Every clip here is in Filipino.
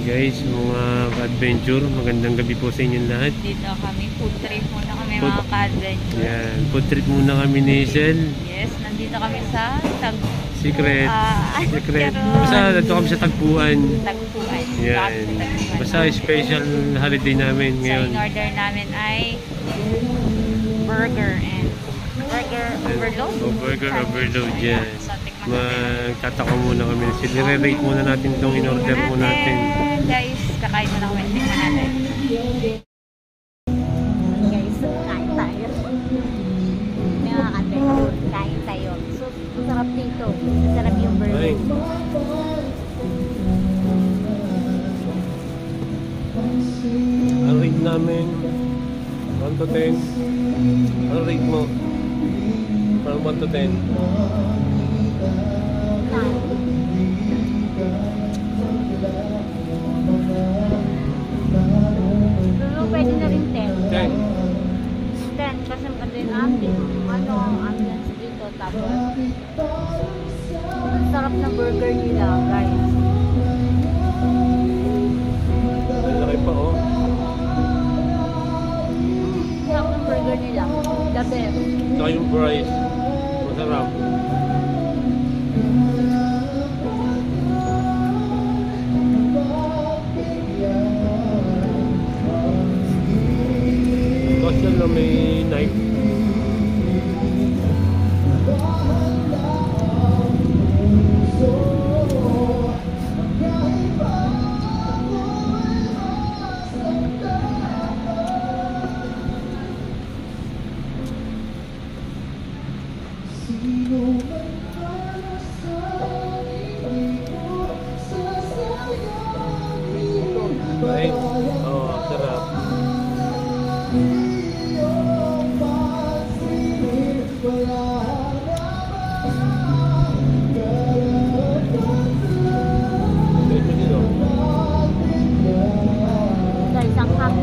guys, mga ka-adventure, magandang gabi po sa inyong lahat. Dito kami, food trip muna kami mga ka-adventure. Yan, food trip muna kami ni Hazel. Yes, nandito kami sa Secret. Basta nandito kami sa Tagpuan. Yan. Basta special holiday namin ngayon. So, in-order namin ay burger overload. Burger overload, yan. Magtataka muna kami. Nire-rate muna natin itong in-order po natin. Guys, kakain muna kami. Tingnan natin. Guys, kain tayo. May mga ka-adventure. Kain tayo. So, masarap dito. Masarap yung burger. Ang rate namin 1 to 10. Ang rate mo from 1 to 10. Lulu, pwede na rin 10. 10. 10 kasi maganda yung ambience dito. Tapos ang sarap ng burger nila, guys. Ang laki pa, oh. Sarap ng burger nila. The best. Saka yung fries. Masarap. Kasi na may knife. Right? Oh, sarap. Ito dito. Sa isang ham.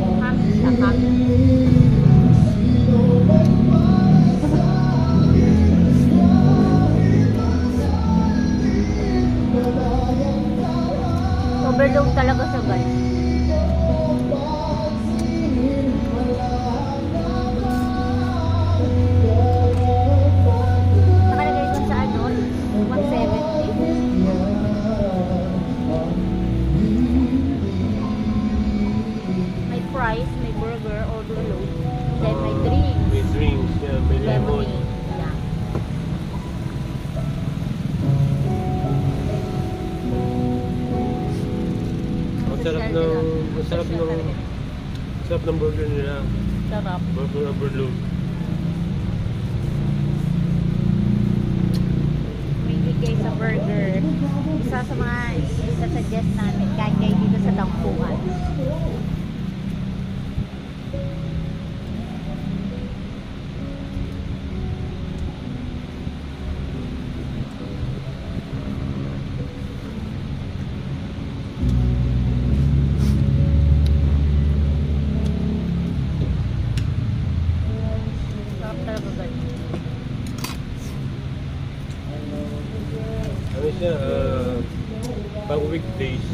Overload talaga siya, guys. Nakalagay dun sa 170. May fries, may burger, overload. Then may drinks. May drinks, yeah, may lemon. Lemonade. Yeah. Sarap ng burger nila. Sarap. Burger overload. May bigay sa burger. Isa sa mga isa-suggest namin kahit kayo dito sa Tagpuan. Sarap talaga, guys. Ano siya, pang weekdays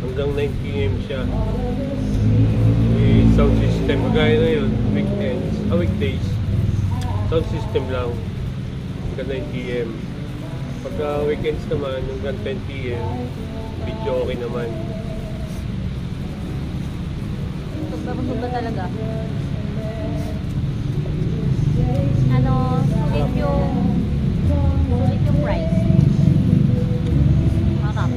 hanggang 9 PM siya. May sound system, kagaya na yun, weekdays, sound system lang hanggang 9 PM. Pagka weekends naman hanggang 10 PM, video okay naman. Sobra talaga. Sulit yung price. Marap.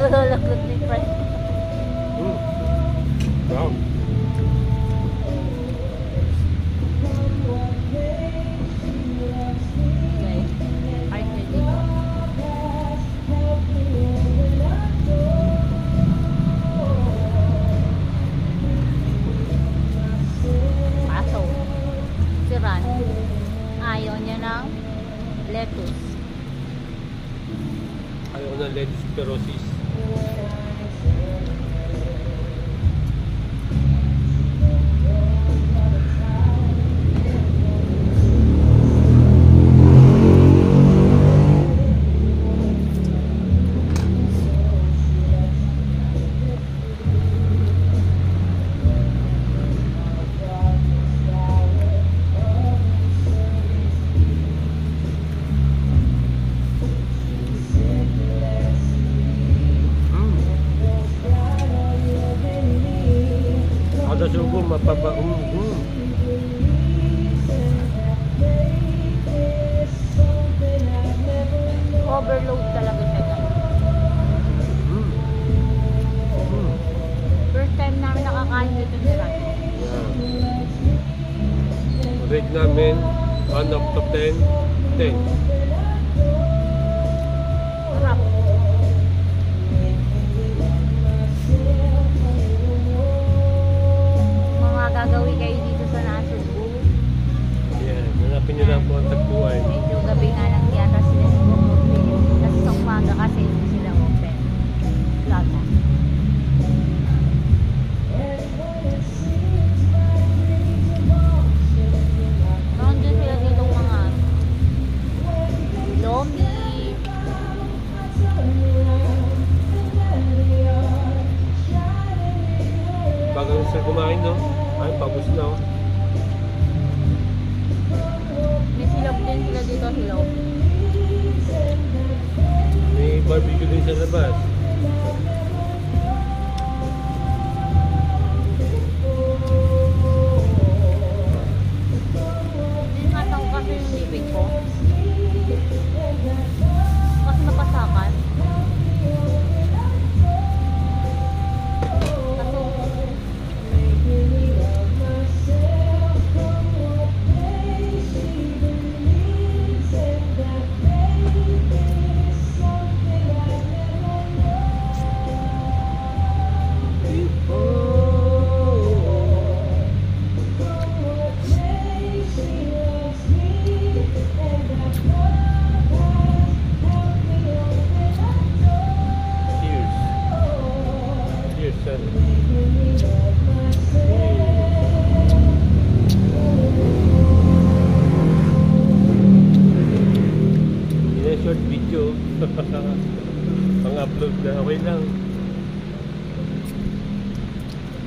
Lalagot na yung price. Wow. Okay. Kahit na dito. Paso. Si Ran, ayaw niya ng lettuce. Ayaw na lettuce pero sis. mapapa... Overload talaga siya guys. First time namin nakakain dito ni Ran. Yeah. Rate namin 1 up to 10. 10. Sarap. Mga gagawin kayo dito sa Nasugbu. Yan. Hanapin nyo lang po ang tagpuan. Medyo gabi nga lang yata sila open. Kasi sa umaga kasi hindi sila open. Plaza. Meron din sila dito mga lomi. Bago sa kumain, no? Ay, pabos na, oh. May silog din sila dito, silog. May barbecue din sa labas. Dinataw kasi yung bibig ko. Kasi napasakan. Kaso, Cheers. Cheers, son. Hindi na short video. Pang-upload na. Okay lang.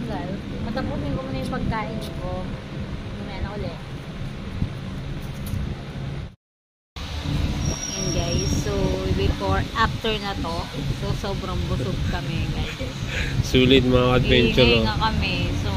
well, matapusin ko muna yung pagkain ko. Mamaya na ulit. Ayan guys, so before, after na to, so sobrang busog kami guys. Sulit mga adventure. Ihinga kami, so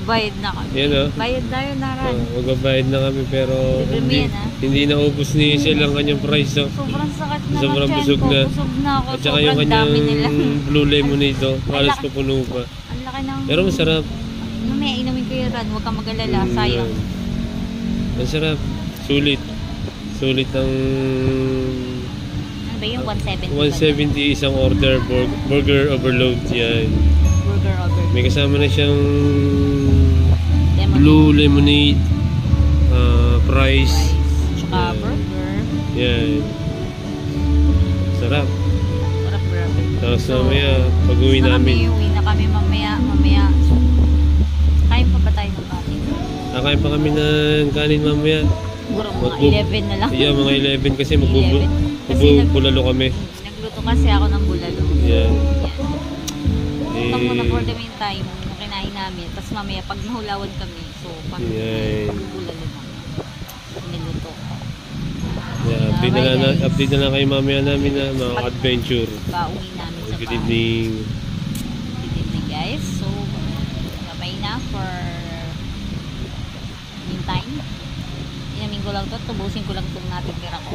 bayad na kami. Yan, oh. Bayad tayo na ran. Magbabayad na kami pero Libre mo hindi, yan, ah. hindi naubos ni Shell ang kanyang price. Oh. Sobrang sakit na Sobrang ng busog tiyan ko. na. Busog na ako. At saka Sobrang yung kanyang dami nila. blue lemonade, oh. Halos laki. pupuno pa. Ang laki ng... Pero masarap. Mamaya inumin ko yung ran. Huwag kang mag-alala. Sayang. Masarap. Sulit. Sulit ang Ano ba yung 170? 170 isang order. Burger overload. Yan. Burger over. May kasama na siyang Lemon. blue lemonade, fries. Tsaka Yan. burger. Yan. Sarap. Sarap grabe. Tapos mamaya, pag-uwi namin. Uwi na kami mamaya. Kain pa ba tayo ng kanin? Kakain pa kami ng kanin mamaya. Siguro mga Magbu- 11 na lang. Yeah, mga 11 kasi 11. Kasi magbubulalo kami. Nagluto kasi ako ng bulalo. Yan. Ito muna for the meantime, yung kinain namin. Tapos mamaya, pag nahulawan kami, so, Yan. bulalo na. Niluto ko. Yeah, update na lang kayo mamaya namin na mga adventure. Pauwi namin sa Good evening. Good evening guys. So, kamay na for meantime. Inamin ko lang to, tubusin ko lang itong natin tira ko.